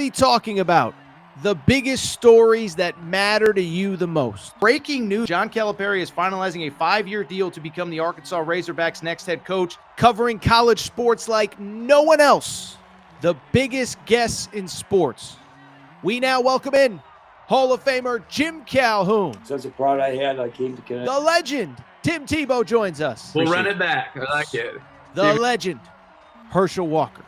Talking about the biggest stories that matter to you the most. Breaking news, John Calipari is finalizing a 5-year deal to become the Arkansas Razorbacks' next head coach, covering college sports like no one else. The biggest guests in sports. We now welcome in Hall of Famer Jim Calhoun. Such a pride I had, I came to connect. The legend, Tim Tebow, joins us. We'll run it back. I like it. The legend, Herschel Walker.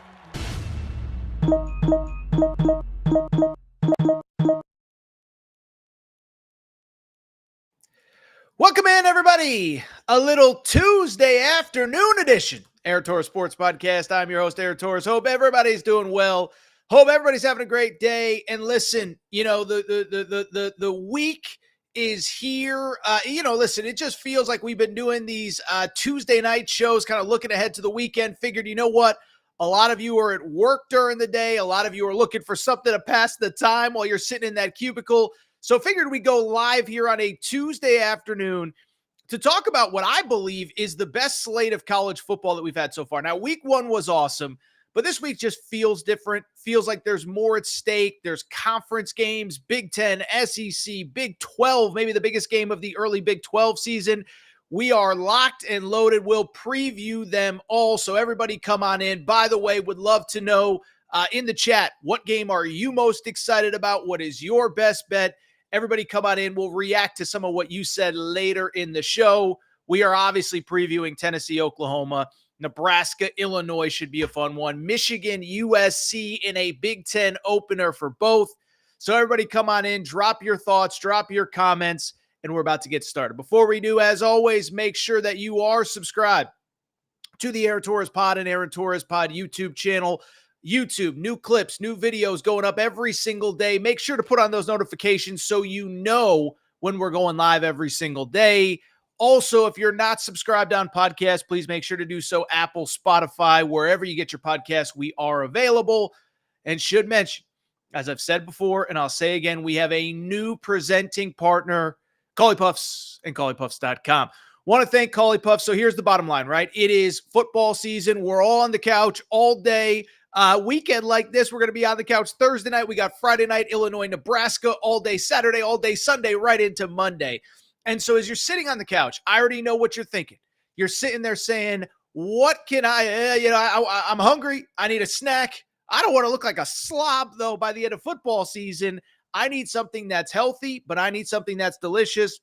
Welcome in, everybody. A little Tuesday afternoon edition, Aaron Torres Sports Podcast. I'm your host, Aaron Torres. Hope everybody's doing well. Hope everybody's having a great day. And listen, you know, the week is here. Listen, it just feels like we've been doing these Tuesday night shows, kind of looking ahead to the weekend. Figured, you know what? A lot of you are at work during the day. A lot of you are looking for something to pass the time while you're sitting in that cubicle. So figured we go live here on a Tuesday afternoon to talk about what I believe is the best slate of college football that we've had so far. Now, week one was awesome, but this week just feels different. Feels like there's more at stake. There's conference games, Big Ten, SEC, Big 12, maybe the biggest game of the early Big 12 season. We are locked and loaded. We'll preview them all. So everybody come on in. By the way, would love to know in the chat, what game are you most excited about? What is your best bet? Everybody come on in. We'll react to some of what you said later in the show. We are obviously previewing Tennessee, Oklahoma, Nebraska, Illinois should be a fun one. Michigan, USC in a Big Ten opener for both. So everybody come on in, drop your thoughts, drop your comments, and we're about to get started. Before we do, as always, make sure that you are subscribed to the Aaron Torres Pod and Aaron Torres Pod YouTube channel. YouTube, new clips, new videos going up every single day. Make sure to put on those notifications so you know when we're going live every single day. Also, if you're not subscribed on podcasts, please make sure to do so. Apple, Spotify, wherever you get your podcasts, we are available. And should mention, as I've said before, and I'll say again, we have a new presenting partner, Collie Puffs and ColliePuffs.com. Want to thank Collie Puffs. So here's the bottom line, right? It is football season. We're all on the couch all day. Weekend like this, we're going to be on the couch Thursday night. We got Friday night, Illinois, Nebraska, all day Saturday, all day Sunday, right into Monday. And so as you're sitting on the couch, I already know what you're thinking. You're sitting there saying, what can I'm hungry. I need a snack. I don't want to look like a slob, though, by the end of football season. I need something that's healthy, but I need something that's delicious.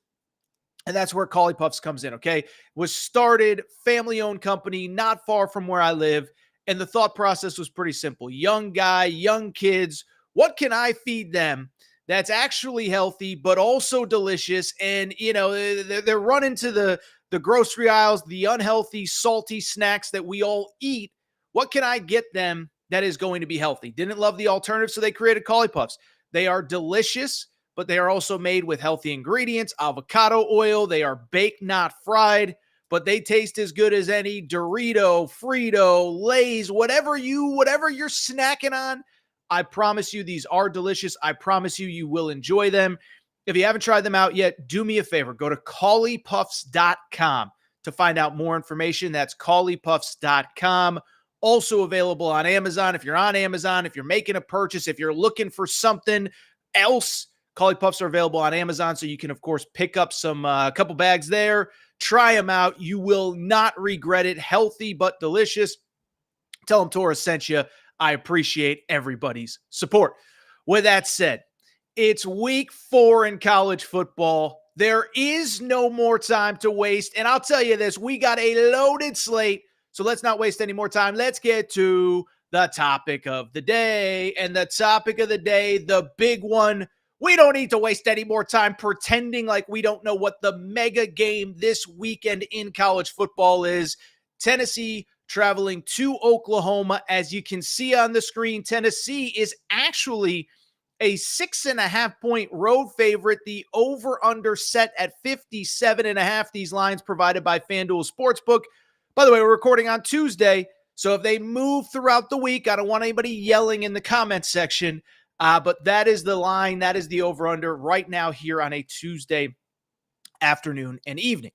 And that's where Collie Puffs comes in, okay? Was started, family-owned company, not far from where I live. And the thought process was pretty simple. Young guy, young kids, what can I feed them that's actually healthy, but also delicious? And, you know, they're running to the grocery aisles, the unhealthy, salty snacks that we all eat. What can I get them that is going to be healthy? Didn't love the alternative, so they created Collie Puffs. They are delicious, but they are also made with healthy ingredients, avocado oil. They are baked, not fried, but they taste as good as any Dorito, Frito, Lay's, whatever you're snacking on. I promise you these are delicious. I promise you will enjoy them. If you haven't tried them out yet, do me a favor. Go to ColliePuffs.com to find out more information. That's ColliePuffs.com. Also available on Amazon. If you're on Amazon, if you're making a purchase, if you're looking for something else, Collie Puffs are available on Amazon, so you can, of course, pick up some couple bags there. Try them out. You will not regret it. Healthy but delicious. Tell them Torres sent you. I appreciate everybody's support. With that said, it's week 4 in college football. There is no more time to waste. And I'll tell you this, we got a loaded slate. So let's not waste any more time. Let's get to the topic of the day. And the topic of the day, the big one, we don't need to waste any more time pretending like we don't know what the mega game this weekend in college football is. Tennessee traveling to Oklahoma. As you can see on the screen, Tennessee is actually a 6.5-point road favorite. The over-under set at 57.5. These lines provided by FanDuel Sportsbook. By the way, we're recording on Tuesday, so if they move throughout the week, I don't want anybody yelling in the comment section, but that is the line, that is the over-under right now here on a Tuesday afternoon and evening.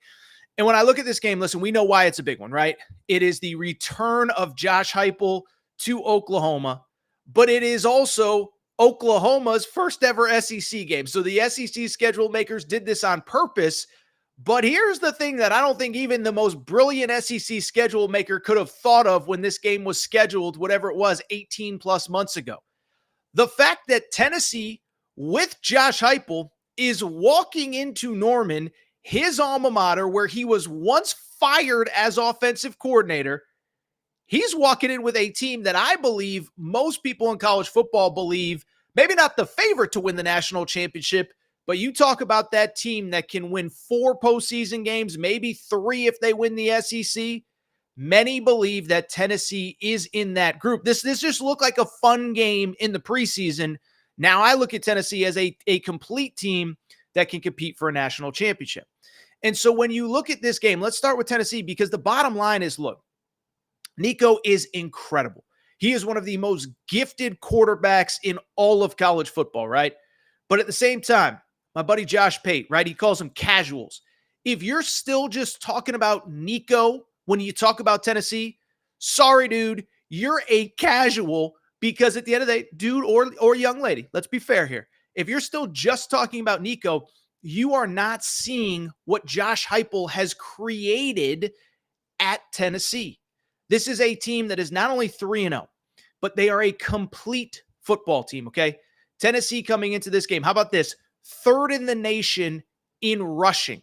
And when I look at this game, listen, we know why it's a big one, right? It is the return of Josh Heupel to Oklahoma, but it is also Oklahoma's first ever SEC game. So the SEC schedule makers did this on purpose. But here's the thing that I don't think even the most brilliant SEC schedule maker could have thought of when this game was scheduled, whatever it was, 18 plus months ago. The fact that Tennessee, with Josh Heupel, is walking into Norman, his alma mater, where he was once fired as offensive coordinator. He's walking in with a team that I believe most people in college football believe, maybe not the favorite to win the national championship, but you talk about that team that can win 4 postseason games, maybe 3 if they win the SEC. Many believe that Tennessee is in that group. This just looked like a fun game in the preseason. Now I look at Tennessee as a complete team that can compete for a national championship. And so when you look at this game, let's start with Tennessee, because the bottom line is, look, Nico is incredible. He is one of the most gifted quarterbacks in all of college football, right? But at the same time, my buddy Josh Pate, right? He calls them casuals. If you're still just talking about Nico when you talk about Tennessee, sorry, dude, you're a casual, because at the end of the day, dude or young lady, let's be fair here. If you're still just talking about Nico, you are not seeing what Josh Heupel has created at Tennessee. This is a team that is not only 3-0, but they are a complete football team, okay? Tennessee coming into this game, how about this? 3rd in the nation in rushing.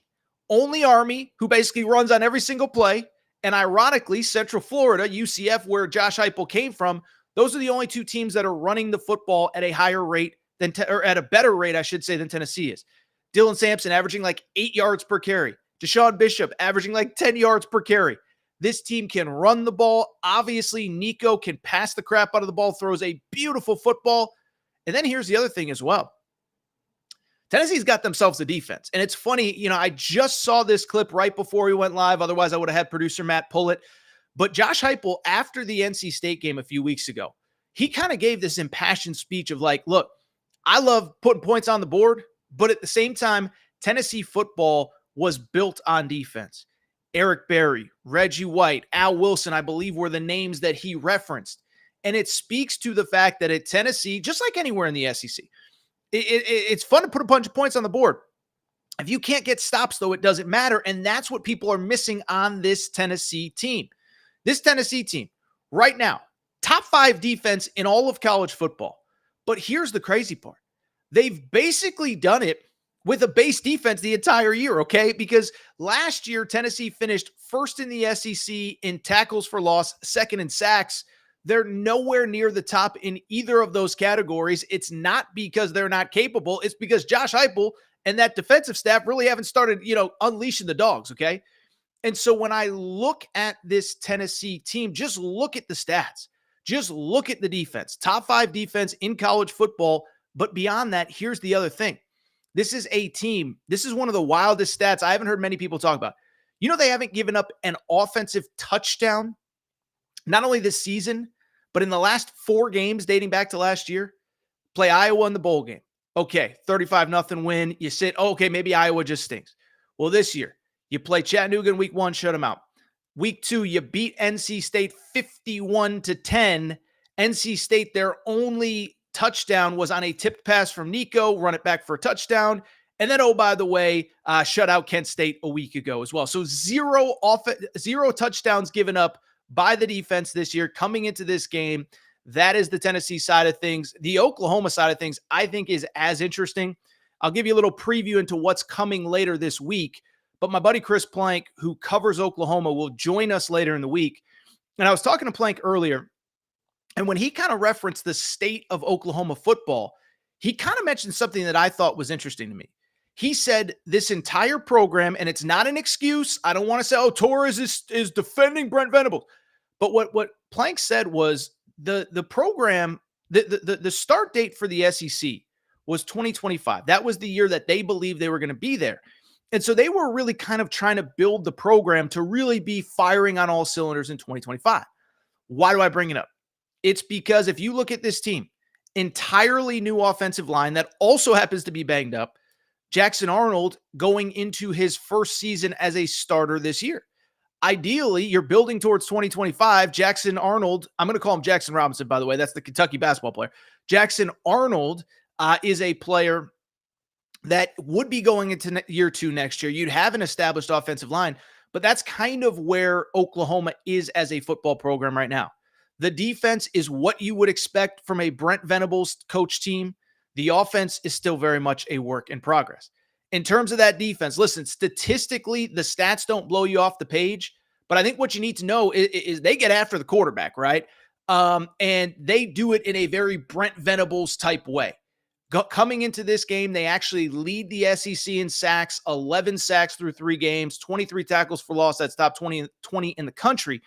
Only Army, who basically runs on every single play, and ironically, Central Florida, UCF, where Josh Heupel came from, those are the only 2 teams that are running the football at a higher rate or at a better rate, I should say, than Tennessee is. Dylan Sampson averaging like 8 yards per carry. Deshaun Bishop averaging like 10 yards per carry. This team can run the ball. Obviously, Nico can pass the crap out of the ball, throws a beautiful football. And then here's the other thing as well. Tennessee's got themselves a defense. And it's funny, I just saw this clip right before we went live. Otherwise, I would have had producer Matt pull it. But Josh Heupel, after the NC State game a few weeks ago, he kind of gave this impassioned speech of like, look, I love putting points on the board, but at the same time, Tennessee football was built on defense. Eric Berry, Reggie White, Al Wilson, I believe, were the names that he referenced. And it speaks to the fact that at Tennessee, just like anywhere in the SEC, it's fun to put a bunch of points on the board. If you can't get stops, though, it doesn't matter. And that's what people are missing on this Tennessee team. This Tennessee team, right now, top 5 defense in all of college football. But here's the crazy part. They've basically done it with a base defense the entire year, okay? Because last year, Tennessee finished 1st in the SEC in tackles for loss, 2nd in sacks. They're nowhere near the top in either of those categories. It's not because they're not capable. It's because Josh Heupel and that defensive staff really haven't started, unleashing the dogs, okay? And so when I look at this Tennessee team, just look at the stats. Just look at the defense. Top 5 defense in college football. But beyond that, here's the other thing. This is a team. This is one of the wildest stats I haven't heard many people talk about. They haven't given up an offensive touchdown, not only this season, but in the last 4 games dating back to last year. Play Iowa in the bowl game. Okay, 35-0 win. You sit, okay, maybe Iowa just stinks. Well, this year, you play Chattanooga in week 1, shut them out. Week 2, you beat NC State 51-10. NC State, their only touchdown was on a tipped pass from Nico, run it back for a touchdown. And then, oh, by the way, shut out Kent State a week ago as well. So zero touchdowns given up by the defense this year coming into this game. That is the Tennessee side of things. The Oklahoma side of things, I think, is as interesting. I'll give you a little preview into what's coming later this week. But my buddy Chris Plank, who covers Oklahoma, will join us later in the week. And I was talking to Plank earlier, and when he kind of referenced the state of Oklahoma football, he kind of mentioned something that I thought was interesting to me. He said this entire program, and it's not an excuse. I don't want to say, oh, Torres is defending Brent Venables. But what Plank said was the program, the start date for the SEC was 2025. That was the year that they believed they were going to be there. And so they were really kind of trying to build the program to really be firing on all cylinders in 2025. Why do I bring it up? It's because if you look at this team, entirely new offensive line that also happens to be banged up, Jackson Arnold going into his first season as a starter this year. ideally, you're building towards 2025. Jackson Arnold, I'm going to call him Jackson Robinson, by the way. That's the Kentucky basketball player. Jackson Arnold is a player that would be going into year 2 next year. You'd have an established offensive line, but that's kind of where Oklahoma is as a football program right now. The defense is what you would expect from a Brent Venables coach team. The offense is still very much a work in progress. In terms of that defense, listen, statistically, the stats don't blow you off the page, but I think what you need to know is they get after the quarterback, right? And they do it in a very Brent Venables type way. Coming into this game, they actually lead the SEC in sacks, 11 sacks through 3 games, 23 tackles for loss. That's top 20 in the country.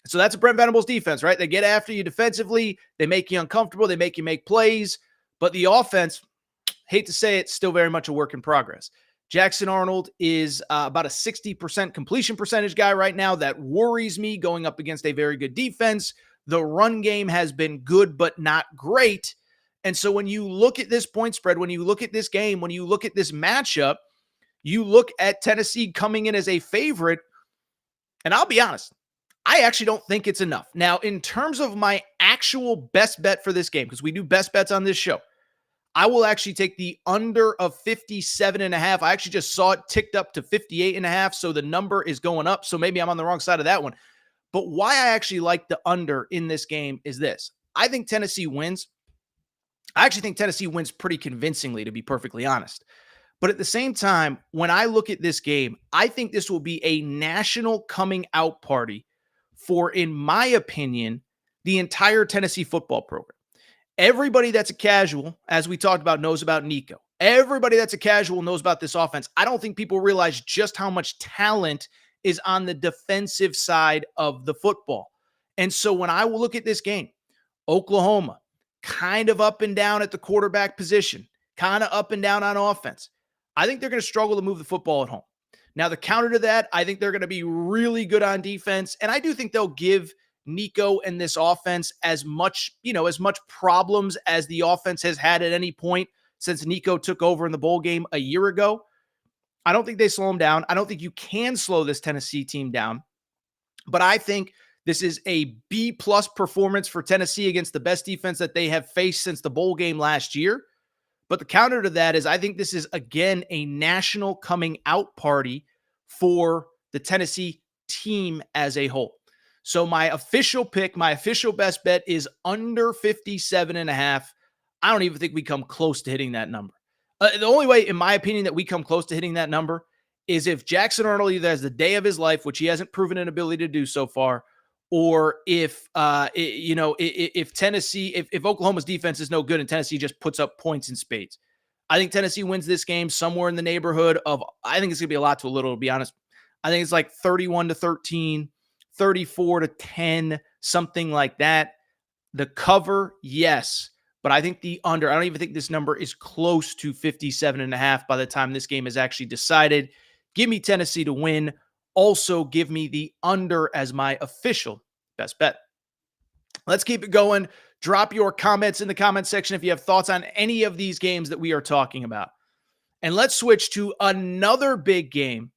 So that's a Brent Venables defense, right? They get after you defensively. They make you uncomfortable. They make you make plays. But the offense, hate to say it, still very much a work in progress. Jackson Arnold is about a 60% completion percentage guy right now. That worries me going up against a very good defense. The run game has been good, but not great. And so when you look at this point spread, when you look at this game, when you look at this matchup, you look at Tennessee coming in as a favorite. And I'll be honest, I actually don't think it's enough. Now, in terms of my actual best bet for this game, because we do best bets on this show, I will actually take the under of 57.5. I actually just saw it ticked up to 58.5. So the number is going up. So maybe I'm on the wrong side of that one. But why I actually like the under in this game is this. I think Tennessee wins. I actually think Tennessee wins pretty convincingly, to be perfectly honest. But at the same time, when I look at this game, I think this will be a national coming out party for, in my opinion, the entire Tennessee football program. Everybody that's a casual, as we talked about, knows about Nico. Everybody that's a casual knows about this offense. I don't think people realize just how much talent is on the defensive side of the football. And so when I will look at this game, Oklahoma, kind of up and down at the quarterback position, kind of up and down on offense. I think they're going to struggle to move the football at home. Now, the counter to that, I think they're going to be really good on defense. And I do think they'll give Nico and this offense as much problems as the offense has had at any point since Nico took over in the bowl game a year ago. I don't think they slow him down. I don't think you can slow this Tennessee team down. But I think this is a B+ performance for Tennessee against the best defense that they have faced since the bowl game last year. But the counter to that is I think this is, again, a national coming out party for the Tennessee team as a whole. So my official pick, my official best bet is under 57.5. I don't even think we come close to hitting that number. The only way, in my opinion, that we come close to hitting that number is if Jackson Arnold either has the day of his life, which he hasn't proven an ability to do so far, or if Tennessee, if Oklahoma's defense is no good and Tennessee just puts up points in spades. I think Tennessee wins this game somewhere in the neighborhood of, I think it's going to be a lot to a little, to be honest. I think it's like 31-13, 34-10, something like that. The cover, yes. But I think the under, I don't even think this number is close to 57.5 by the time this game is actually decided. Give me Tennessee to win. Also, give me the under as my official best bet. Let's keep it going. Drop your comments in the comment section if you have thoughts on any of these games that we are talking about. And let's switch to another big game.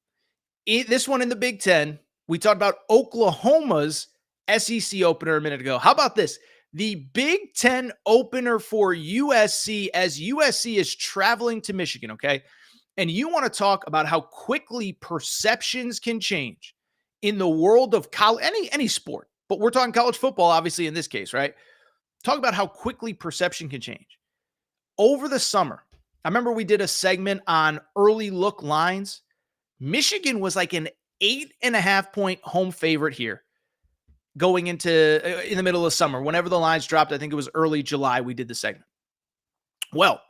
This one in the Big Ten. We talked about Oklahoma's SEC opener a minute ago. How about this? The Big Ten opener for USC as USC is traveling to Michigan, okay? And you want to talk about how quickly perceptions can change in the world of college, any sport, but we're talking college football, obviously, in this case, right? Talk about how quickly perception can change. Over the summer, I remember we did a segment on early look lines. Michigan was like an 8.5-point home favorite here going into in the middle of summer. Whenever the lines dropped, I think it was early July, we did the segment. Well,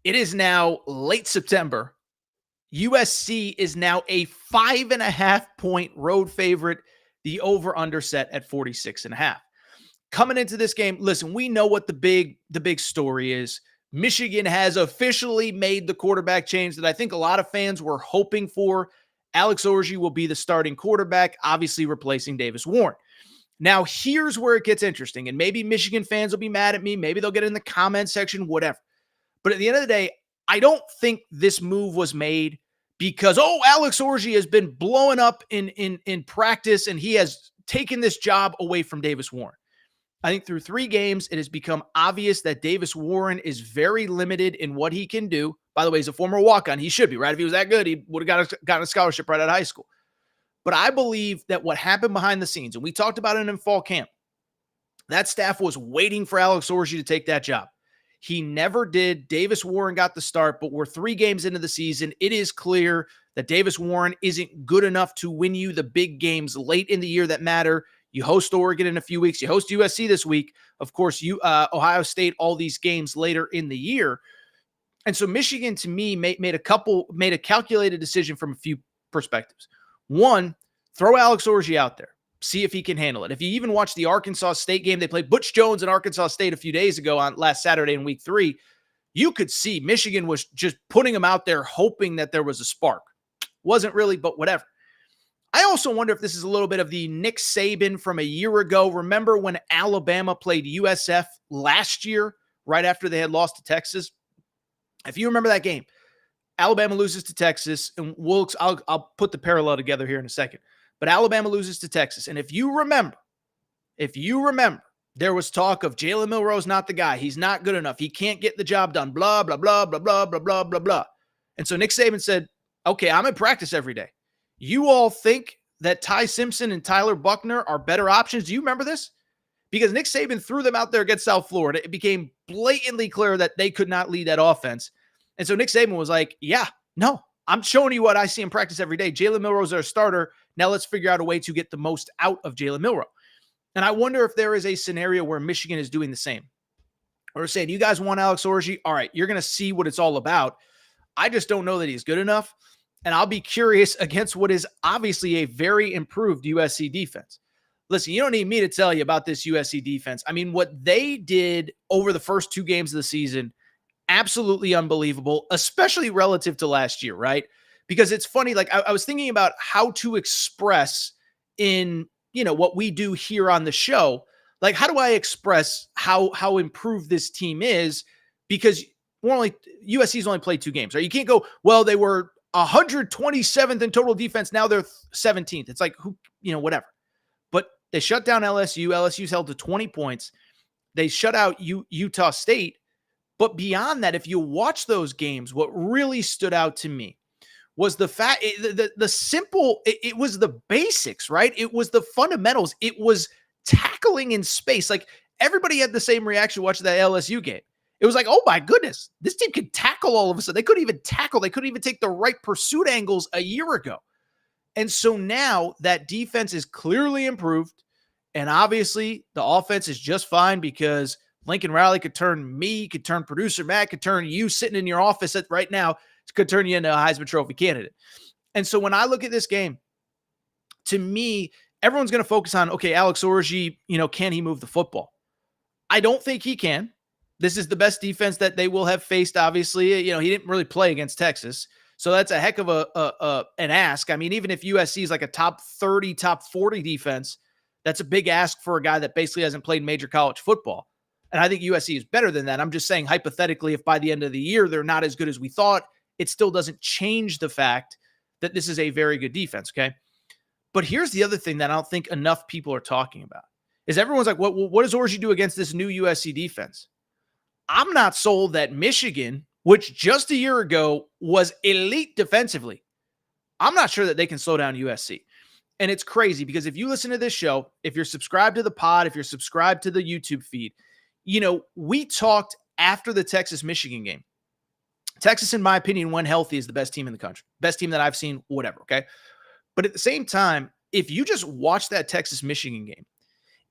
it is now late September. USC is now a 5.5-point road favorite. The over-under set at 46.5. Coming into this game, listen, we know what the big story is. Michigan has officially made the quarterback change that I think a lot of fans were hoping for. Alex Orji will be the starting quarterback, obviously replacing Davis Warren. Now, here's where it gets interesting, and maybe Michigan fans will be mad at me. Maybe they'll get in the comment section, whatever. But at the end of the day, I don't think this move was made because, Alex Orji has been blowing up in practice and he has taken this job away from Davis Warren. I think through 3 games, it has become obvious that Davis Warren is very limited in what he can do. By the way, he's a former walk-on. He should be, right? If he was that good, he would have gotten a scholarship right out of high school. But I believe that what happened behind the scenes, and we talked about it in fall camp, that staff was waiting for Alex Orji to take that job. He never did. Davis Warren got the start, but we're 3 games into the season. It is clear that Davis Warren isn't good enough to win you the big games late in the year that matter. You host Oregon in a few weeks. You host USC this week. Of course, Ohio State, all these games later in the year. And so Michigan, to me, made a calculated decision from a few perspectives. One, throw Alex Orji out there. See if he can handle it. If you even watch the Arkansas State game, they played Butch Jones in Arkansas State a few days ago on last Saturday in week 3. You could see Michigan was just putting him out there, hoping that there was a spark. Wasn't really, but whatever. I also wonder if this is a little bit of the Nick Saban from a year ago. Remember when Alabama played USF last year, right after they had lost to Texas? If you remember that game, Alabama loses to Texas, and I'll put the parallel together here in a second. But Alabama loses to Texas. And if you remember, there was talk of Jalen Milroe's not the guy. He's not good enough. He can't get the job done. Blah, blah, blah, blah, blah, blah, blah, blah, blah. And so Nick Saban said, okay, I'm in practice every day. You all think that Ty Simpson and Tyler Buckner are better options? Do you remember this? Because Nick Saban threw them out there against South Florida. It became blatantly clear that they could not lead that offense. And so Nick Saban was like, yeah, no, I'm showing you what I see in practice every day. Jalen Milroe's our starter. Now let's figure out a way to get the most out of Jalen Milroe. And I wonder if there is a scenario where Michigan is doing the same. Or saying, you guys want Alex Orji? All right, you're going to see what it's all about. I just don't know that he's good enough. And I'll be curious against what is obviously a very improved USC defense. Listen, you don't need me to tell you about this USC defense. I mean, what they did over the first 2 games of the season, absolutely unbelievable, especially relative to last year, right? Because it's funny, like I was thinking about how to express in, what we do here on the show. Like, how do I express how improved this team is? Because USC's only played 2 games, right? You can't go, well, they were 127th in total defense. Now they're 17th. It's like, whatever. But they shut down LSU. LSU's held to 20 points. They shut out Utah State. But beyond that, if you watch those games, what really stood out to me was the fact, the simple, it was the basics, right? It was the fundamentals. It was tackling in space. Like, everybody had the same reaction watching that LSU game. It was like, oh my goodness, this team could tackle all of a sudden. They couldn't even tackle. They couldn't even take the right pursuit angles a year ago. And so now that defense is clearly improved. And obviously the offense is just fine because Lincoln Riley could turn me, could turn producer Matt, could turn you sitting in your office right now, could turn you into a Heisman Trophy candidate. And so when I look at this game, to me, everyone's going to focus on, okay, Alex Orji, can he move the football? I don't think he can. This is the best defense that they will have faced, obviously. He didn't really play against Texas. So that's a heck of an ask. I mean, even if USC is like a top 30, top 40 defense, that's a big ask for a guy that basically hasn't played major college football. And I think USC is better than that. I'm just saying, hypothetically, if by the end of the year they're not as good as we thought, it still doesn't change the fact that this is a very good defense, okay? But here's the other thing that I don't think enough people are talking about, is everyone's like, what does Orji do against this new USC defense? I'm not sold that Michigan, which just a year ago was elite defensively, I'm not sure that they can slow down USC. And it's crazy because if you listen to this show, if you're subscribed to the pod, if you're subscribed to the YouTube feed, we talked after the Texas-Michigan game. Texas, in my opinion, when healthy, is the best team in the country. Best team that I've seen, whatever, okay? But at the same time, if you just watch that Texas-Michigan game,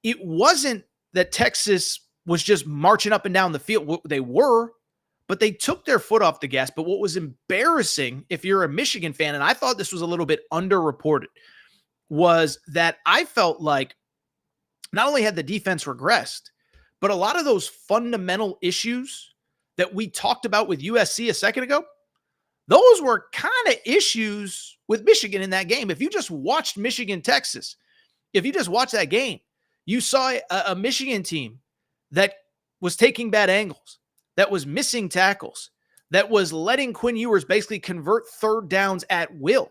it wasn't that Texas was just marching up and down the field. They were, but they took their foot off the gas. But what was embarrassing, if you're a Michigan fan, and I thought this was a little bit underreported, was that I felt like not only had the defense regressed, but a lot of those fundamental issues that we talked about with USC a second ago, those were kind of issues with Michigan in that game. If you just watched Michigan-Texas, if you just watched that game, you saw a Michigan team that was taking bad angles, that was missing tackles, that was letting Quinn Ewers basically convert third downs at will.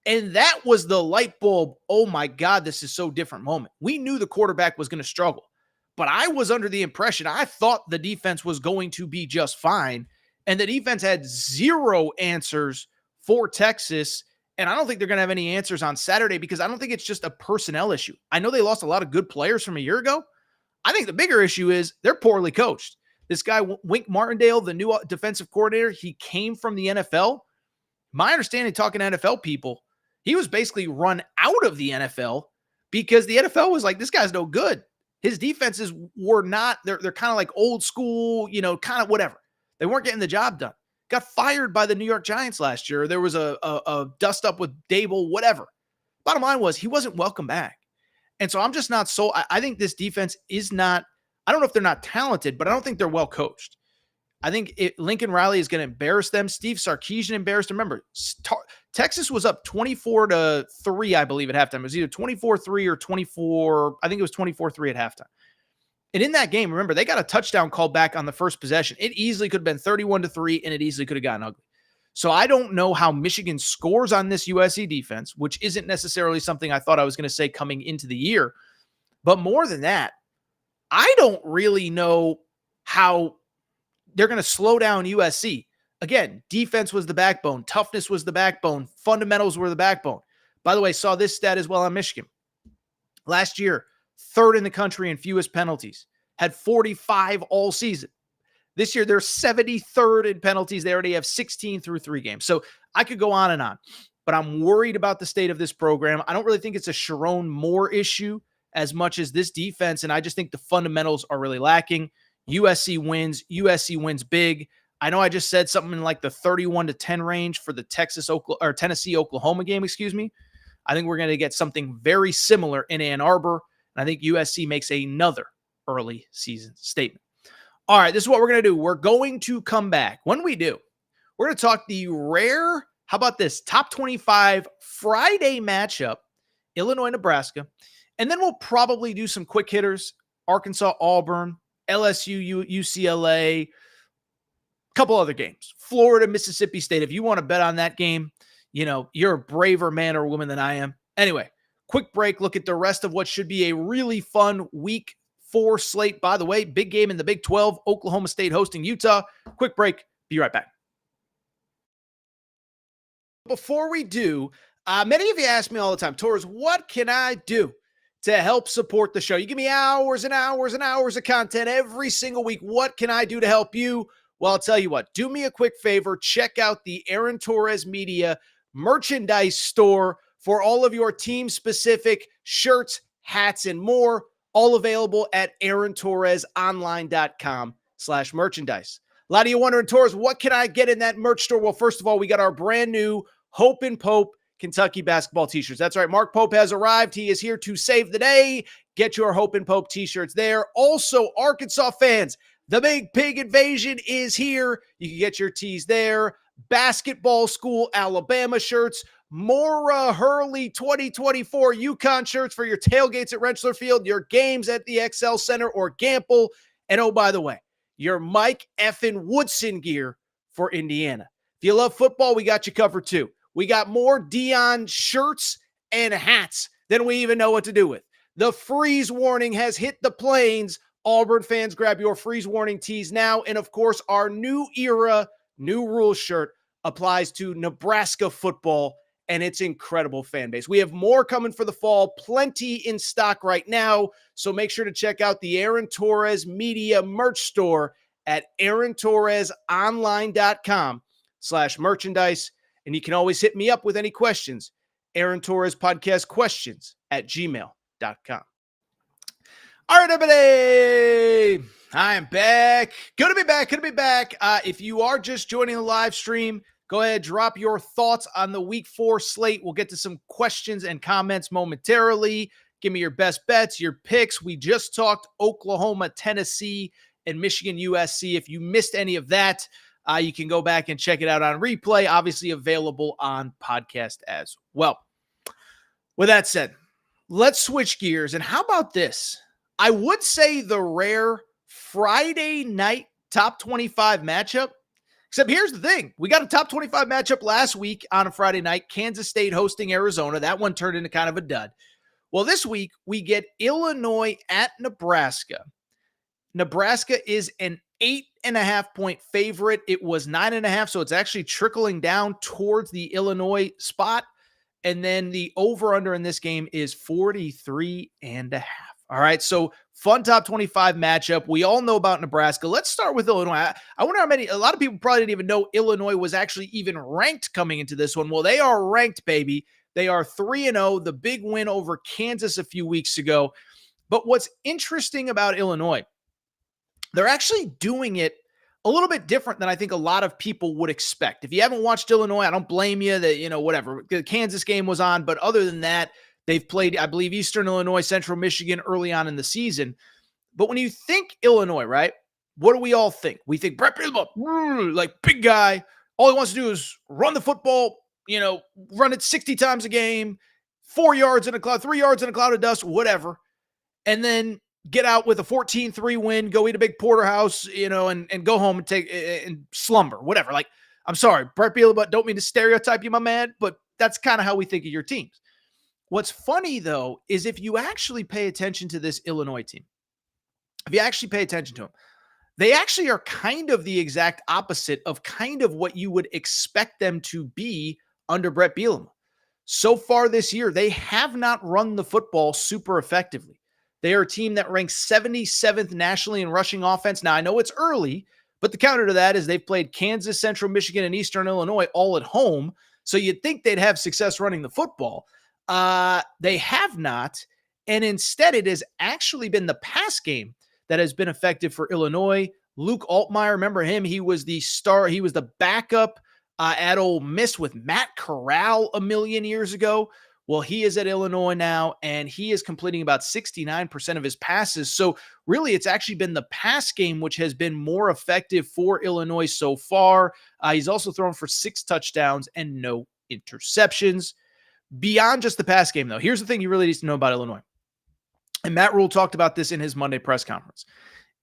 And that was the light bulb. Oh my God, this is so different moment. We knew the quarterback was going to struggle, but I was under the impression, I thought the defense was going to be just fine. And the defense had zero answers for Texas. And I don't think they're going to have any answers on Saturday because I don't think it's just a personnel issue. I know they lost a lot of good players from a year ago. I think the bigger issue is they're poorly coached. This guy, Wink Martindale, the new defensive coordinator, he came from the NFL. My understanding, talking to NFL people, he was basically run out of the NFL because the NFL was like, this guy's no good. His defenses were not, they're kind of like old school, kind of whatever. They weren't getting the job done. Got fired by the New York Giants last year. There was a dust up with Dable, whatever. Bottom line was he wasn't welcome back. And so I'm just not so, I think this defense is not, I don't know if they're not talented, but I don't think they're well coached. I think Lincoln Riley is going to embarrass them. Steve Sarkisian embarrassed them. Remember, Texas was up 24-3, I believe, at halftime. It was either 24-3 or 24, I think it was 24-3 at halftime. And in that game, remember, they got a touchdown called back on the first possession. It easily could have been 31-3, and it easily could have gotten ugly. So I don't know how Michigan scores on this USC defense, which isn't necessarily something I thought I was going to say coming into the year. But more than that, I don't really know how they're going to slow down USC. Again, defense was the backbone. Toughness was the backbone. Fundamentals were the backbone. By the way, saw this stat as well on Michigan. Last year, third in the country in fewest penalties. Had 45 all season. This year, they're 73rd in penalties. They already have 16 through 3 games. So I could go on and on. But I'm worried about the state of this program. I don't really think it's a Sharon Moore issue as much as this defense. And I just think the fundamentals are really lacking. USC wins big. I know I just said something in like the 31-10 range for the Tennessee-Oklahoma game, excuse me. I think we're going to get something very similar in Ann Arbor. And I think USC makes another early season statement. All right, this is what we're going to do. We're going to come back. When we do, we're going to talk the rare, how about this, top 25 Friday matchup, Illinois-Nebraska. And then we'll probably do some quick hitters, Arkansas-Auburn, LSU, UCLA, a couple other games. Florida, Mississippi State. If you want to bet on that game, you're a braver man or woman than I am. Anyway, quick break. Look at the rest of what should be a really fun week 4 slate. By the way, big game in the Big 12, Oklahoma State hosting Utah. Quick break. Be right back. Before we do, many of you ask me all the time, Torres, what can I do to help support the show? You give me hours and hours and hours of content every single week. What can I do to help you? Well, I'll tell you what, do me a quick favor. Check out the Aaron Torres Media merchandise store for all of your team-specific shirts, hats, and more, all available at aarontorresonline.com/merchandise. A lot of you wondering, Torres, what can I get in that merch store? Well, first of all, we got our brand new Hope and Pope Kentucky basketball t-shirts. That's right. Mark Pope has arrived. He is here to save the day. Get your Hope and Pope t-shirts there. Also, Arkansas fans, the Big Pig Invasion is here. You can get your tees there. Basketball School Alabama shirts. Mora Hurley 2024 UConn shirts for your tailgates at Rentschler Field, your games at the XL Center or Gamble. And oh, by the way, your Mike effing Woodson gear for Indiana. If you love football, we got you covered too. We got more Dion shirts and hats than we even know what to do with. The freeze warning has hit the plains. Auburn fans, grab your freeze warning tees now. And of course, our new era, new rules shirt applies to Nebraska football and its incredible fan base. We have more coming for the fall, plenty in stock right now. So make sure to check out the Aaron Torres Media merch store at aarontorresonline.com/merchandise. And you can always hit me up with any questions. Aaron Torres Podcast Questions at gmail.com. All right, everybody. I am back. Good to be back. If you are just joining the live stream, go ahead, drop your thoughts on the week 4 slate. We'll get to some questions and comments momentarily. Give me your best bets, your picks. We just talked Oklahoma, Tennessee, and Michigan, USC. If you missed any of that, you can go back and check it out on replay, obviously available on podcast as well. With that said, let's switch gears. And how about this? I would say the rare Friday night top 25 matchup, Except here's the thing. We got a top 25 matchup last week on a Friday night, Kansas State hosting Arizona. That one turned into kind of a dud. Well, this week we get Illinois at Nebraska. Nebraska is an 8.5-point favorite. It was 9.5, so it's actually trickling down towards the Illinois spot. And then the over-under in this game is 43.5. All right, so fun top 25 matchup. We all know about Nebraska. Let's start with Illinois. I wonder how many, a lot of people probably didn't even know Illinois was actually even ranked coming into this one. Well, they are ranked, baby. They are 3-0, the big win over Kansas a few weeks ago. But what's interesting about Illinois, they're actually doing it a little bit different than I think a lot of people would expect. If you haven't watched Illinois, I don't blame you that, whatever. The Kansas game was on, but other than that, they've played, I believe, Eastern Illinois, Central Michigan early on in the season. But when you think Illinois, right, what do we all think? We think Brett Bielema, like big guy. All he wants to do is run the football, run it 60 times a game, 3 yards in a cloud of dust, whatever. And then get out with a 14-3 win, go eat a big porterhouse, and go home and take and slumber, whatever. Like, I'm sorry, Brett Bielema, don't mean to stereotype you, my man, but that's kind of how we think of your teams. What's funny, though, is if you actually pay attention to this Illinois team, if you actually pay attention to them, they actually are kind of the exact opposite of kind of what you would expect them to be under Brett Bielema. So far this year, they have not run the football super effectively. They are a team that ranks 77th nationally in rushing offense. Now, I know it's early, but the counter to that is they've played Kansas, Central Michigan, and Eastern Illinois all at home. So you'd think they'd have success running the football. They have not. And instead, it has actually been the pass game that has been effective for Illinois. Luke Altmaier, remember him? He was the star. He was the backup at Ole Miss with Matt Corral a million years ago. Well, he is at Illinois now, and he is completing about 69% of his passes. So really, it's actually been the pass game which has been more effective for Illinois so far. He's also thrown for 6 touchdowns and no interceptions. Beyond just the pass game, though, here's the thing you really need to know about Illinois. And Matt Rule talked about this in his Monday press conference.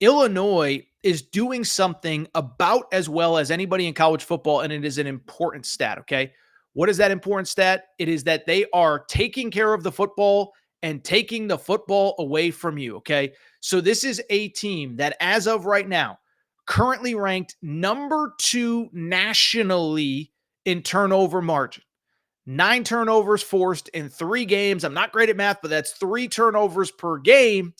Illinois is doing something about as well as anybody in college football, and it is an important stat, okay? What is that important stat? It is that they are taking care of the football and taking the football away from you, okay? So this is a team that, as of right now, currently ranked number 2 nationally in turnover margin. 9 turnovers forced in 3 games. I'm not great at math, but that's 3 turnovers per game.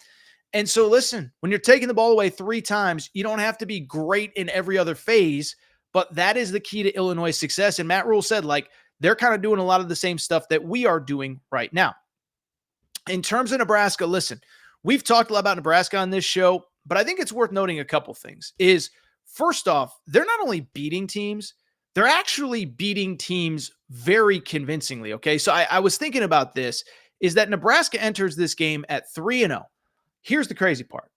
And so listen, when you're taking the ball away 3 times, you don't have to be great in every other phase, but that is the key to Illinois' success. And Matt Rule said, they're kind of doing a lot of the same stuff that we are doing right now. In terms of Nebraska, listen, we've talked a lot about Nebraska on this show, but I think it's worth noting a couple things. First off, they're not only beating teams, they're actually beating teams very convincingly, okay? So I was thinking about this, is that Nebraska enters this game at 3-0. Here's the crazy part.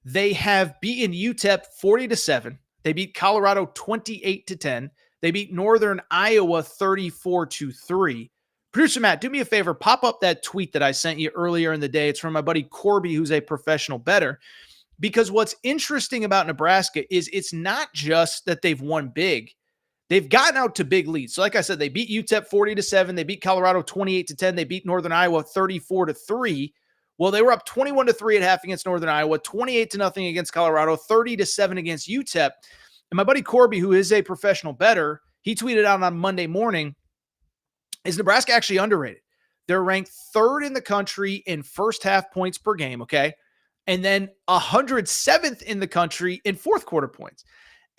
They have beaten UTEP 40-7. They beat Colorado 28-10. They beat Northern Iowa 34-3. Producer Matt, do me a favor. Pop up that tweet that I sent you earlier in the day. It's from my buddy Corby, who's a professional bettor. Because what's interesting about Nebraska is it's not just that they've won big. They've gotten out to big leads. So like I said, they beat UTEP 40-7. They beat Colorado 28-10. They beat Northern Iowa 34-3. Well, they were up 21-3 at half against Northern Iowa, 28-0 against Colorado, 30-7 against UTEP. And my buddy Corby, who is a professional bettor, he tweeted out on Monday morning, is Nebraska actually underrated? They're ranked 3rd in the country in first half points per game, okay? And then 107th in the country in fourth quarter points.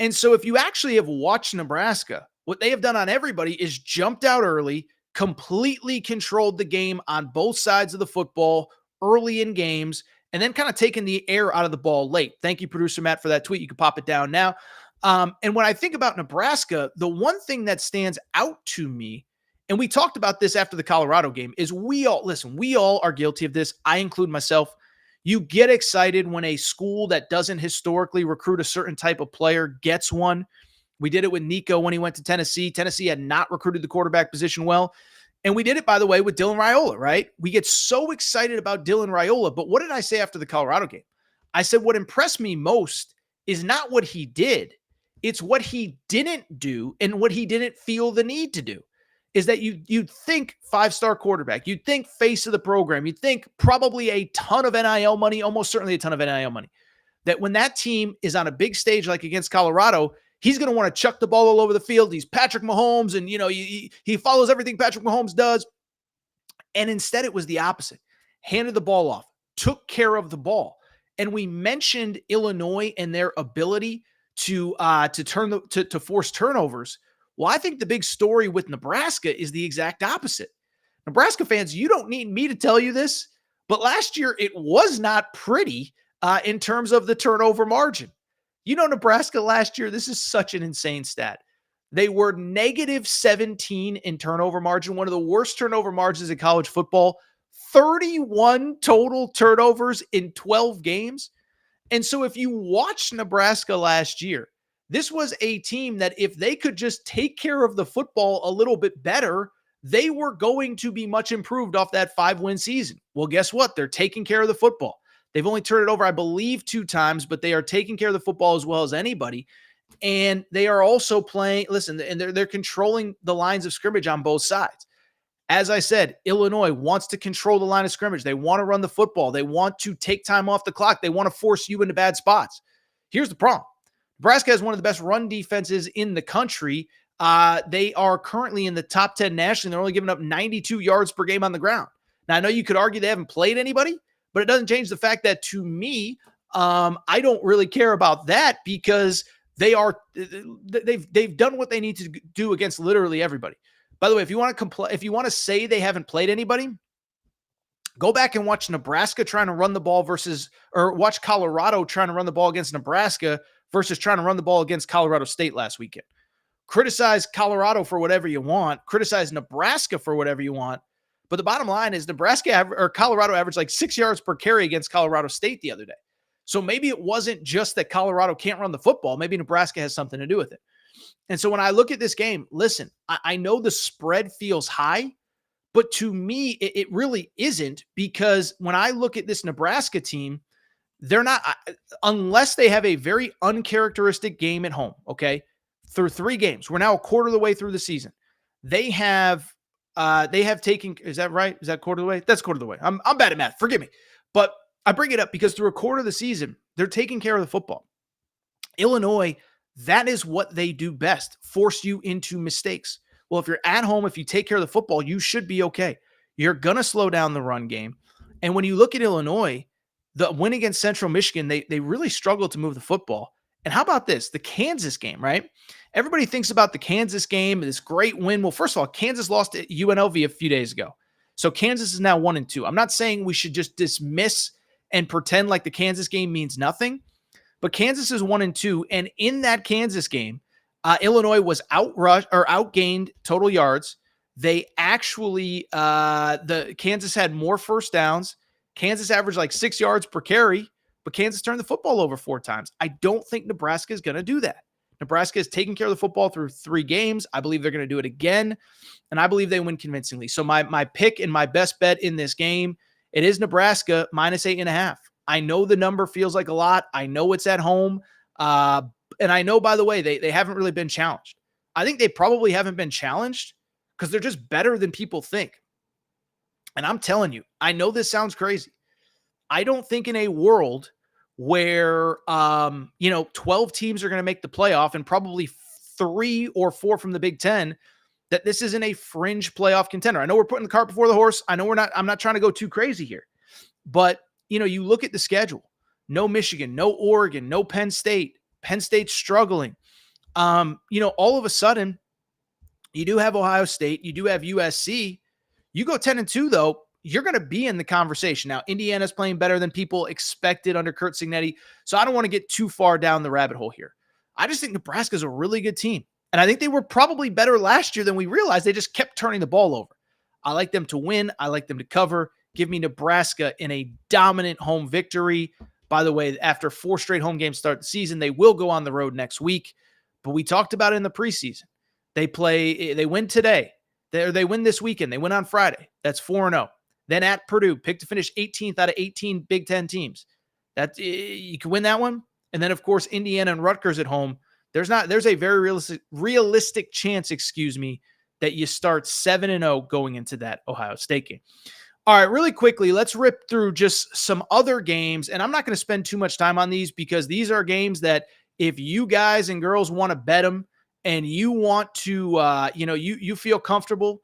And so if you actually have watched Nebraska, what they have done on everybody is jumped out early, completely controlled the game on both sides of the football early in games, and then kind of taken the air out of the ball late. Thank you, producer Matt, for that tweet. You can pop it down now. And when I think about Nebraska, the one thing that stands out to me, and we talked about this after the Colorado game, is we all are guilty of this. I include myself. You get excited when a school that doesn't historically recruit a certain type of player gets one. We did it with Nico when he went to Tennessee. Tennessee had not recruited the quarterback position well. And we did it, by the way, with Dylan Raiola, right? We get so excited about Dylan Raiola. But what did I say after the Colorado game? I said what impressed me most is not what he did. It's what he didn't do and what he didn't feel the need to do. Is that you'd think 5-star quarterback, you'd think face of the program, you'd think probably a ton of NIL money, almost certainly a ton of NIL money. That when that team is on a big stage like against Colorado, he's going to want to chuck the ball all over the field. He's Patrick Mahomes, and he follows everything Patrick Mahomes does. And instead, it was the opposite. Handed the ball off, took care of the ball. And we mentioned Illinois and their ability to force turnovers. Well, I think the big story with Nebraska is the exact opposite. Nebraska fans, you don't need me to tell you this, but last year it was not pretty in terms of the turnover margin. Nebraska last year, this is such an insane stat. They were negative 17 in turnover margin, one of the worst turnover margins in college football, 31 total turnovers in 12 games. And so if you watch Nebraska last year, this was a team that if they could just take care of the football a little bit better, they were going to be much improved off that 5-win season. Well, guess what? They're taking care of the football. They've only turned it over, I believe, 2 times, but they are taking care of the football as well as anybody. And they are also playing, listen, and they're controlling the lines of scrimmage on both sides. As I said, Illinois wants to control the line of scrimmage. They want to run the football. They want to take time off the clock. They want to force you into bad spots. Here's the problem. Nebraska has one of the best run defenses in the country. They are currently in the top 10 nationally. They're only giving up 92 yards per game on the ground. Now, I know you could argue they haven't played anybody, but it doesn't change the fact that to me, I don't really care about that because they've done what they need to do against literally everybody. By the way, if you want to say they haven't played anybody, go back and watch Nebraska trying to run the ball or watch Colorado trying to run the ball against Nebraska versus trying to run the ball against Colorado State last weekend. Criticize Colorado for whatever you want, criticize Nebraska for whatever you want, but the bottom line is Colorado averaged like 6 yards per carry against Colorado State the other day. So maybe it wasn't just that Colorado can't run the football. Maybe Nebraska has something to do with it. And so when I look at this game, listen, I know the spread feels high, but to me, it really isn't, because when I look at this Nebraska team, they're not, unless they have a very uncharacteristic game at home, okay? Through 3 games, we're now a quarter of the way through the season. They have taken, is that right? Is that quarter of the way? That's quarter of the way. I'm bad at math. Forgive me. But I bring it up because through a quarter of the season, they're taking care of the football. Illinois, that is what they do best, force you into mistakes. Well, if you're at home, if you take care of the football, you should be okay. You're going to slow down the run game. And when you look at Illinois, the win against Central Michigan, they really struggled to move the football. And how about this? The Kansas game, right? Everybody thinks about the Kansas game, this great win. Well, first of all, Kansas lost at UNLV a few days ago. So Kansas is now 1-2. I'm not saying we should just dismiss and pretend like the Kansas game means nothing, but Kansas is 1-2. And in that Kansas game, Illinois was outgained total yards. They actually, the Kansas had more first downs. Kansas averaged like 6 yards per carry, but Kansas turned the football over 4 times. I don't think Nebraska is going to do that. Nebraska is taking care of the football through 3 games. I believe they're going to do it again, and I believe they win convincingly. So my pick and my best bet in this game, it is Nebraska -8.5. I know the number feels like a lot. I know it's at home. And I know, by the way, they haven't really been challenged. I think they probably haven't been challenged because they're just better than people think. And I'm telling you, I know this sounds crazy. I don't think in a world where, 12 teams are going to make the playoff and probably 3 or 4 from the Big Ten, that this isn't a fringe playoff contender. I know we're putting the cart before the horse. I know I'm not trying to go too crazy here, but you look at the schedule, no Michigan, no Oregon, no Penn State. Penn State's struggling. All of a sudden, you do have Ohio State, you do have USC. You go 10-2, though, you're going to be in the conversation. Now, Indiana's playing better than people expected under Curt Cignetti, so I don't want to get too far down the rabbit hole here. I just think Nebraska's a really good team, and I think they were probably better last year than we realized. They just kept turning the ball over. I like them to win. I like them to cover. Give me Nebraska in a dominant home victory. By the way, after 4 straight home games start the season, they will go on the road next week. But we talked about it in the preseason. They win today. They win this weekend. They win on Friday. That's 4-0. Then at Purdue, picked to finish 18th out of 18 Big Ten teams. You can win that one. And then, of course, Indiana and Rutgers at home. There's a very realistic chance, that you start 7-0 going into that Ohio State game. All right, really quickly, let's rip through just some other games. And I'm not going to spend too much time on these because these are games that if you guys and girls want to bet them and you want to, you feel comfortable,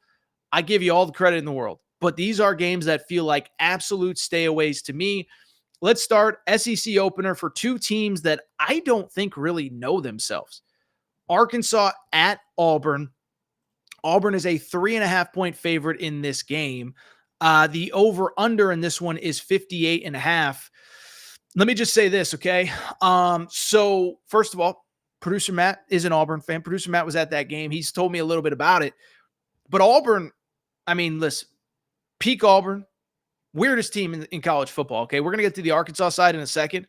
I give you all the credit in the world. But these are games that feel like absolute stayaways to me. Let's start SEC opener for two teams that I don't think really know themselves. Arkansas at Auburn. Auburn is a 3.5-point favorite in this game. The over-under in this one is 58.5. Let me just say this, okay? So first of all, producer Matt is an Auburn fan. Producer Matt was at that game. He's told me a little bit about it. But Auburn, I mean, listen, peak Auburn, weirdest team in college football, okay? We're going to get to the Arkansas side in a second.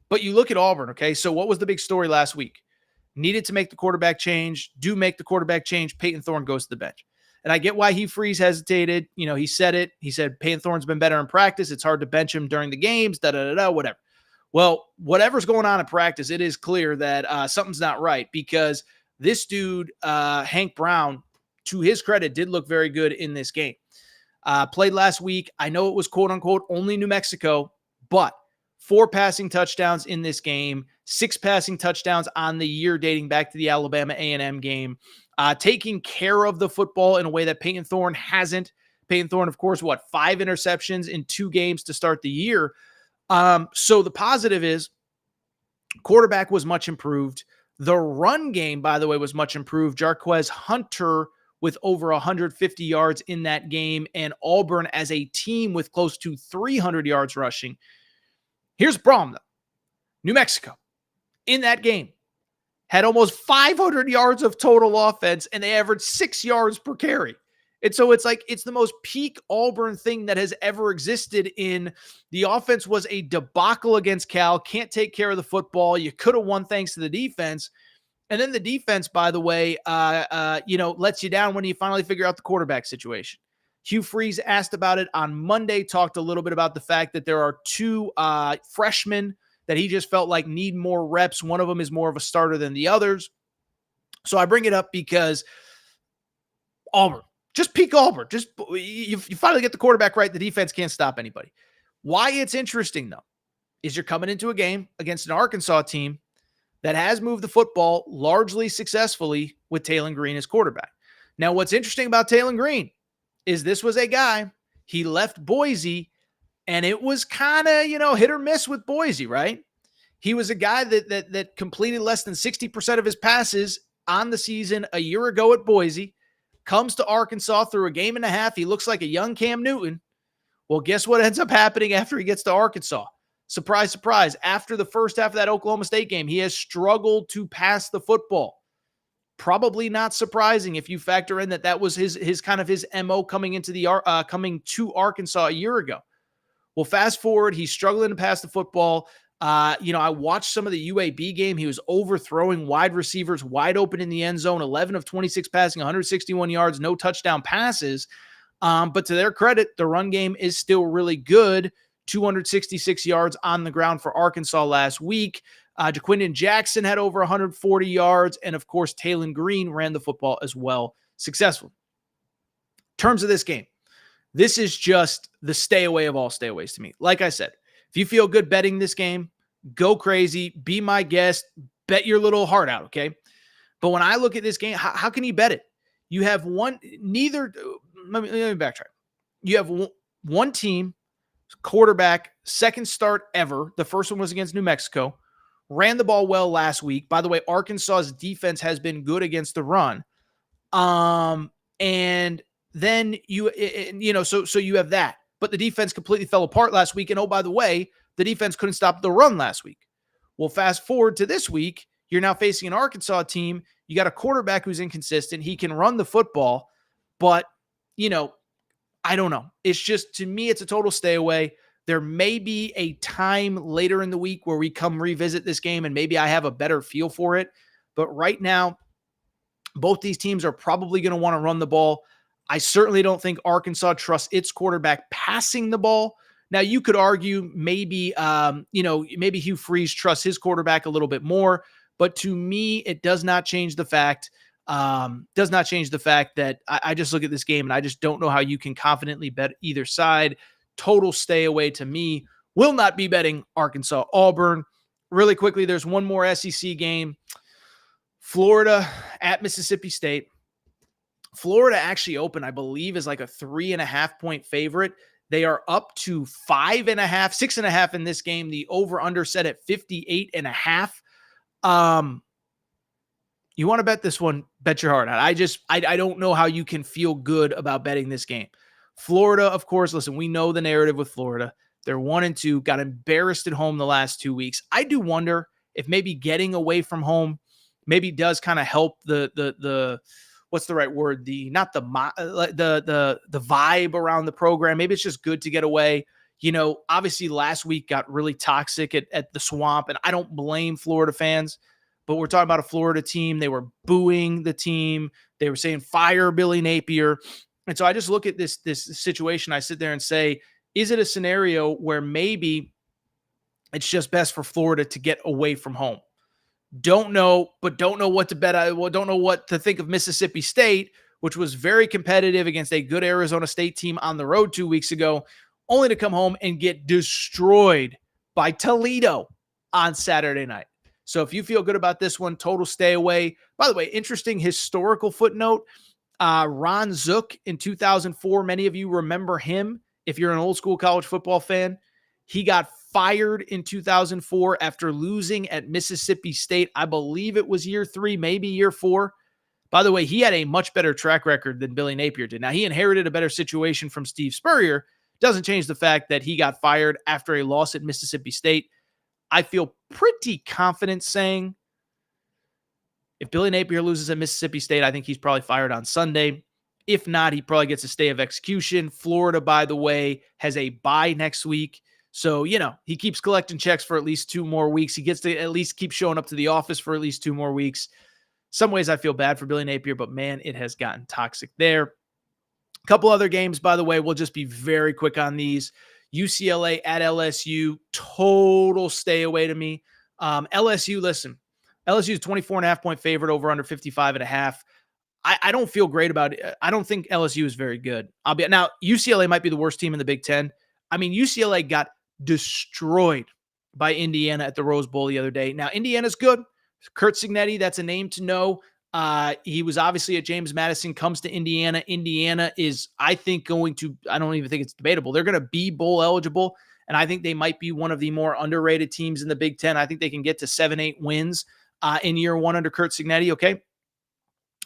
But you look at Auburn, okay? So what was the big story last week? Needed to make the quarterback change. Do make the quarterback change. Peyton Thorne goes to the bench. And I get why Hugh Freeze hesitated. You know, he said it. He said Peyton Thorne's been better in practice. It's hard to bench him during the games, whatever. Well, whatever's going on in practice, it is clear that something's not right because this dude, Hank Brown, to his credit, did look very good in this game. Played last week. I know it was quote-unquote only New Mexico, but 4 passing touchdowns in this game, 6 passing touchdowns on the year dating back to the Alabama A&M game. Taking care of the football in a way that Peyton Thorne hasn't. Peyton Thorne, of course, 5 interceptions in 2 games to start the year. So the positive is quarterback was much improved. The run game, by the way, was much improved. Jarquez Hunter with over 150 yards in that game, and Auburn as a team with close to 300 yards rushing. Here's the problem, though. New Mexico, in that game, had almost 500 yards of total offense, and they averaged 6 yards per carry. And so it's the most peak Auburn thing that has ever existed in the offense was a debacle against Cal, can't take care of the football. You could have won thanks to the defense. And then the defense, by the way, lets you down when you finally figure out the quarterback situation. Hugh Freeze asked about it on Monday, talked a little bit about the fact that there are 2 freshmen that he just felt like need more reps. One of them is more of a starter than the others. So I bring it up because Auburn, just peak Auburn. Just you finally get the quarterback right. The defense can't stop anybody. Why it's interesting, though, is you're coming into a game against an Arkansas team that has moved the football largely successfully with Taylon Green as quarterback. Now, what's interesting about Taylon Green is this was a guy, he left Boise, and it was kind of, hit or miss with Boise, right? He was a guy that completed less than 60% of his passes on the season a year ago at Boise, comes to Arkansas through a game and a half. He looks like a young Cam Newton. Well, guess what ends up happening after he gets to Arkansas? Surprise, surprise. After the first half of that Oklahoma State game, he has struggled to pass the football. Probably not surprising if you factor in that was his kind of his MO coming to Arkansas a year ago. Well, fast forward, he's struggling to pass the football. I watched some of the UAB game. He was overthrowing wide receivers wide open in the end zone, 11 of 26 passing, 161 yards, no touchdown passes. But to their credit, the run game is still really good. 266 yards on the ground for Arkansas last week. Jaquindon Jackson had over 140 yards. And, of course, Taylon Green ran the football as well successfully. In terms of this game, this is just the stay away of all stayaways to me. Like I said, if you feel good betting this game, go crazy. Be my guest. Bet your little heart out, okay? But when I look at this game, how can you bet it? You have let me backtrack. You have one team, quarterback, second start ever. The first one was against New Mexico. Ran the ball well last week. By the way, Arkansas's defense has been good against the run. And then you have that. But the defense completely fell apart last week. And oh, by the way, the defense couldn't stop the run last week. Well, fast forward to this week, you're now facing an Arkansas team. You got a quarterback who's inconsistent. He can run the football, but, I don't know. It's just, to me, it's a total stay away. There may be a time later in the week where we come revisit this game and maybe I have a better feel for it. But right now, both these teams are probably going to want to run the ball. I certainly don't think Arkansas trusts its quarterback passing the ball. Now, you could argue maybe Hugh Freeze trusts his quarterback a little bit more, But to me, it does not change the fact that I just look at this game and I just don't know how you can confidently bet either side. Total stay away to me. Will not be betting Arkansas-Auburn. Really quickly, there's one more SEC game. Florida at Mississippi State. Florida actually opened, I believe, as like a 3.5 point favorite. They are up to 5.5, 6.5 in this game. The over-under set at 58.5. You want to bet this one, bet your heart out. I don't know how you can feel good about betting this game. Florida, of course, listen, we know the narrative with Florida. They're 1-2, got embarrassed at home the last 2 weeks. I do wonder if maybe getting away from home maybe does kind of help the what's the right word? The vibe around the program. Maybe it's just good to get away. You know, obviously last week got really toxic at the Swamp, and I don't blame Florida fans, but we're talking about a Florida team. They were booing the team. They were saying fire Billy Napier. And so I just look at this situation. I sit there and say, is it a scenario where maybe it's just best for Florida to get away from home? Don't know what to bet. I don't know what to think of Mississippi State, which was very competitive against a good Arizona State team on the road 2 weeks ago, only to come home and get destroyed by Toledo on Saturday night. So if you feel good about this one, total stay away. By the way, interesting historical footnote. Ron Zook in 2004, many of you remember him if you're an old school college football fan. He got fired in 2004 after losing at Mississippi State. I believe it was year 3, maybe year 4. By the way, he had a much better track record than Billy Napier did. Now, he inherited a better situation from Steve Spurrier. Doesn't change the fact that he got fired after a loss at Mississippi State. I feel pretty confident saying if Billy Napier loses at Mississippi State, I think he's probably fired on Sunday. If not, he probably gets a stay of execution. Florida, by the way, has a bye next week. So, you know, he keeps collecting checks for at least 2 more weeks. He gets to at least keep showing up to the office for at least 2 more weeks. Some ways I feel bad for Billy Napier, but man, it has gotten toxic there. A couple other games, by the way, we'll just be very quick on these. UCLA at LSU, total stay away to me. LSU, listen, LSU is 24.5 point favorite over under 55.5. I don't feel great about it. I don't think LSU is very good. Now, UCLA might be the worst team in the Big Ten. I mean, UCLA got destroyed by Indiana at the Rose Bowl the other day. Now, Indiana's good. Curt Cignetti, that's a name to know. He was obviously at James Madison, comes to Indiana. Indiana is, I think, I don't even think it's debatable. They're going to be bowl eligible, and I think they might be one of the more underrated teams in the Big Ten. I think they can get to 7-8 wins in year 1 under Curt Cignetti, okay?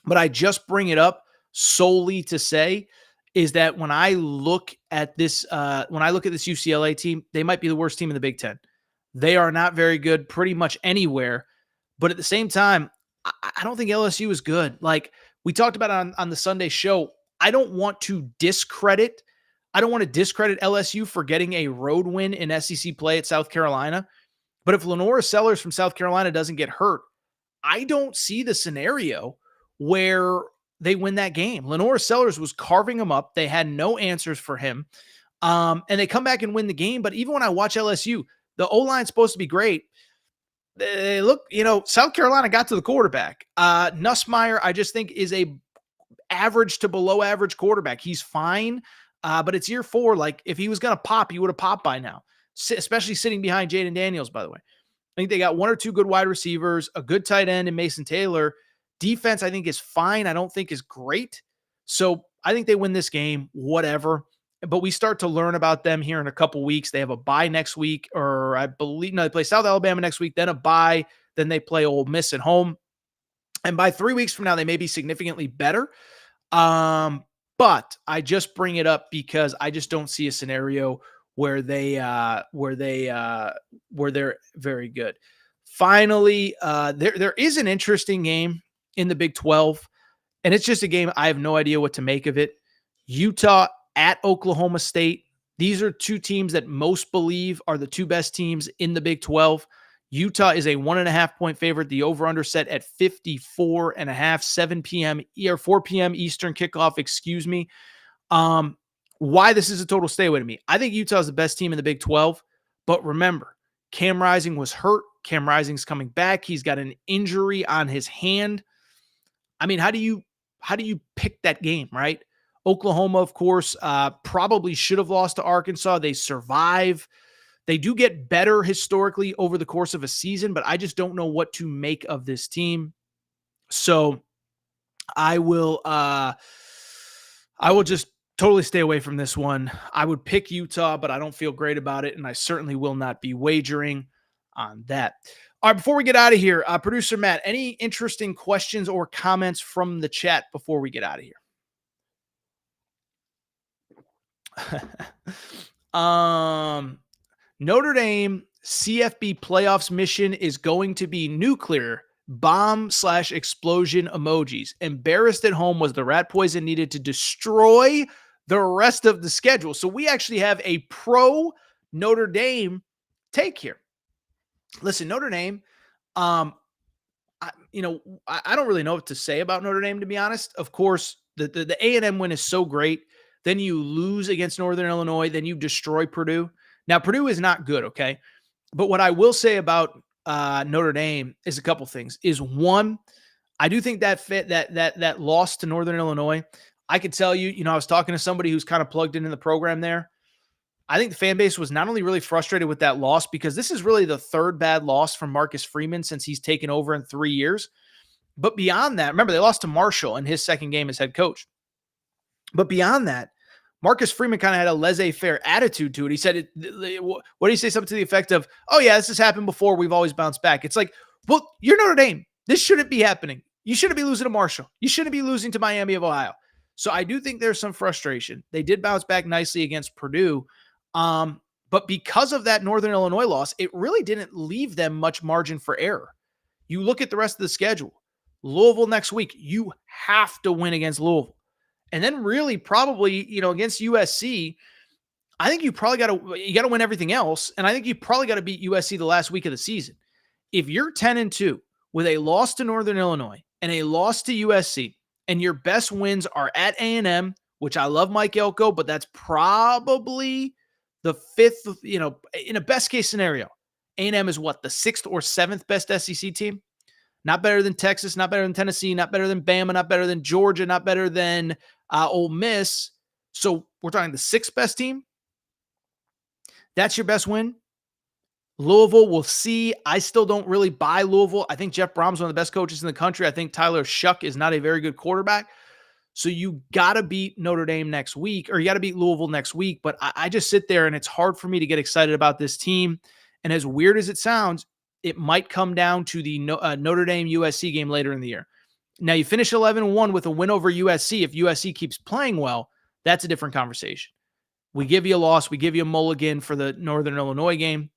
But I just bring it up solely to say is that when I look at this UCLA team, they might be the worst team in the Big Ten. They are not very good pretty much anywhere. But at the same time, I don't think LSU is good. Like we talked about on the Sunday show, I don't want to discredit LSU for getting a road win in SEC play at South Carolina. But if Lenora Sellers from South Carolina doesn't get hurt, I don't see the scenario where they win that game. Lenora Sellers was carving them up. They had no answers for him. And they come back and win the game. But even when I watch LSU, the O-line's supposed to be great. They look, South Carolina got to the quarterback. Nussmeier, I just think, is a average to below average quarterback. He's fine, but it's year 4. Like, if he was going to pop, he would have popped by now, especially sitting behind Jaden Daniels, by the way. I think they got 1 or 2 good wide receivers, a good tight end in Mason Taylor. Defense, I think, is fine. I don't think is great. So I think they win this game, whatever. But we start to learn about them here in a couple weeks. They have a bye next week, or they play South Alabama next week, then a bye, then they play Ole Miss at home. And by 3 weeks from now, they may be significantly better. But I just bring it up because I just don't see a scenario where they're very good. Finally, there is an interesting game in the Big 12, and it's just a game I have no idea what to make of it. Utah at Oklahoma State. These are 2 teams that most believe are the 2 best teams in the Big 12. Utah is a 1.5 point favorite. The over-under set at 54.5, 7 p.m. or 4 p.m. Eastern kickoff, excuse me. Why this is a total stay away to me. I think Utah is the best team in the Big 12, but remember, Cam Rising was hurt. Cam Rising's coming back. He's got an injury on his hand. I mean, how do you pick that game, right? Oklahoma, of course, probably should have lost to Arkansas. They survive. They do get better historically over the course of a season, but I just don't know what to make of this team. So I will just totally stay away from this one. I would pick Utah, but I don't feel great about it, and I certainly will not be wagering on that. All right, before we get out of here, producer Matt, any interesting questions or comments from the chat before we get out of here? Notre Dame CFB playoffs mission is going to be nuclear bomb/explosion emojis. Embarrassed at home was the rat poison needed to destroy the rest of the schedule. So we actually have a pro Notre Dame take here. Listen, Notre Dame, I don't really know what to say about Notre Dame, to be honest. Of course, the A&M win is so great. Then you lose against Northern Illinois. Then you destroy Purdue. Now, Purdue is not good, okay? But what I will say about Notre Dame is a couple things. Is one, I do think that loss to Northern Illinois, I could tell you, I was talking to somebody who's kind of plugged into the program there. I think the fan base was not only really frustrated with that loss, because this is really the third bad loss from Marcus Freeman since he's taken over in 3 years. But beyond that, remember, they lost to Marshall in his second game as head coach. But beyond that, Marcus Freeman kind of had a laissez-faire attitude to it. He said, what did he say? Something to the effect of, oh yeah, this has happened before. We've always bounced back. It's like, well, you're Notre Dame. This shouldn't be happening. You shouldn't be losing to Marshall. You shouldn't be losing to Miami of Ohio. So I do think there's some frustration. They did bounce back nicely against Purdue. But because of that Northern Illinois loss, it really didn't leave them much margin for error. You look at the rest of the schedule. Louisville next week, you have to win against Louisville. And then really probably, against USC, I think you probably got to win everything else. And I think you probably got to beat USC the last week of the season. If you're 10-2 with a loss to Northern Illinois and a loss to USC, and your best wins are at A&M, which I love Mike Elko, but that's probably the fifth, in a best case scenario. A&M is what, the sixth or seventh best SEC team? Not better than Texas, not better than Tennessee, not better than Bama, not better than Georgia, not better than Ole Miss. So we're talking the sixth best team. That's your best win. Louisville, we'll see. I still don't really buy Louisville. I think Jeff Brom's one of the best coaches in the country. I think Tyler Shuck is not a very good quarterback. So you got to beat Notre Dame next week, or you got to beat Louisville next week. But I just sit there and it's hard for me to get excited about this team. And as weird as it sounds, it might come down to the Notre Dame USC game later in the year. Now you finish 11-1 with a win over USC. If USC keeps playing well, that's a different conversation. We give you a loss. We give you a mulligan for the Northern Illinois game.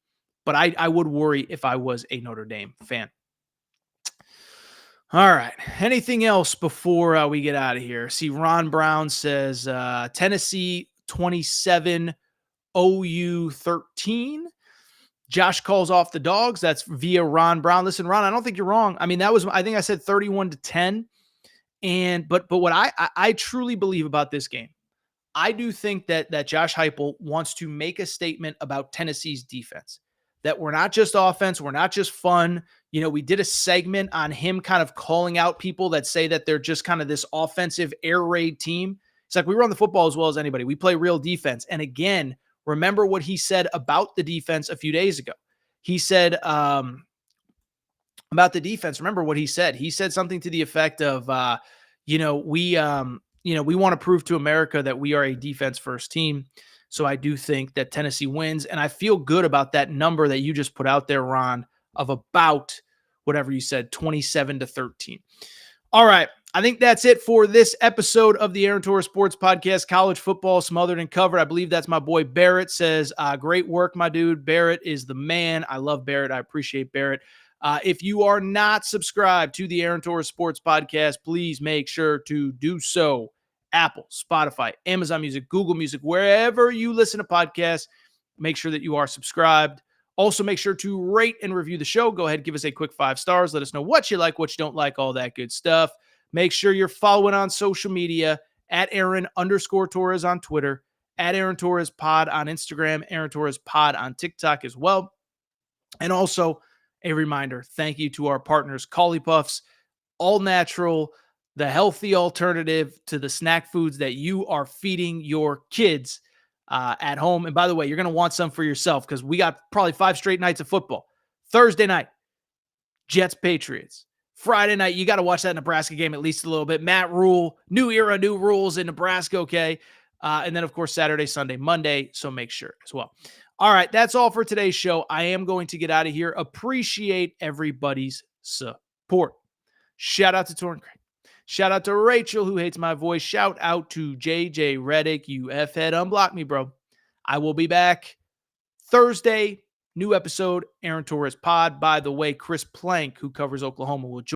But I would worry if I was a Notre Dame fan. All right. Anything else before we get out of here? See, Ron Brown says Tennessee 27, OU 13. Josh calls off the dogs. That's via Ron Brown. Listen, Ron, I don't think you're wrong. I mean, I think I said 31-10. But what I truly believe about this game, I do think that Josh Heupel wants to make a statement about Tennessee's defense. That we're not just offense, we're not just fun. We did a segment on him kind of calling out people that say that they're just kind of this offensive air raid team. It's like, we run the football as well as anybody. We play real defense. And again, remember what he said about the defense a few days ago. He said about the defense, remember what he said. He said something to the effect of, we want to prove to America that we are a defense first team. So I do think that Tennessee wins, and I feel good about that number that you just put out there, Ron, of about whatever you said, 27-13. All right. I think that's it for this episode of the Aaron Torres Sports Podcast. College football smothered and covered. I believe that's my boy Barrett says, great work, my dude. Barrett is the man. I love Barrett. I appreciate Barrett. If you are not subscribed to the Aaron Torres Sports Podcast, please make sure to do so. Apple, Spotify, Amazon Music, Google Music, wherever you listen to podcasts, make sure that you are subscribed. Also, make sure to rate and review the show. Go ahead, give us a quick 5 stars. Let us know what you like, what you don't like, all that good stuff. Make sure you're following on social media at Aaron_Torres on Twitter, at Aaron Torres Pod on Instagram, Aaron Torres Pod on TikTok as well. And also a reminder, thank you to our partners, Cauli Puffs, all natural, the healthy alternative to the snack foods that you are feeding your kids at home. And by the way, you're going to want some for yourself because we got probably 5 straight nights of football. Thursday night, Jets, Patriots. Friday night, you got to watch that Nebraska game at least a little bit. Matt Rule, new era, new rules in Nebraska, okay? And then, of course, Saturday, Sunday, Monday, so make sure as well. All right, that's all for today's show. I am going to get out of here. Appreciate everybody's support. Shout out to Torres. Shout out to Rachel, who hates my voice. Shout out to JJ Reddick. You F-head, unblock me, bro. I will be back Thursday. New episode, Aaron Torres pod. By the way, Chris Plank, who covers Oklahoma, will join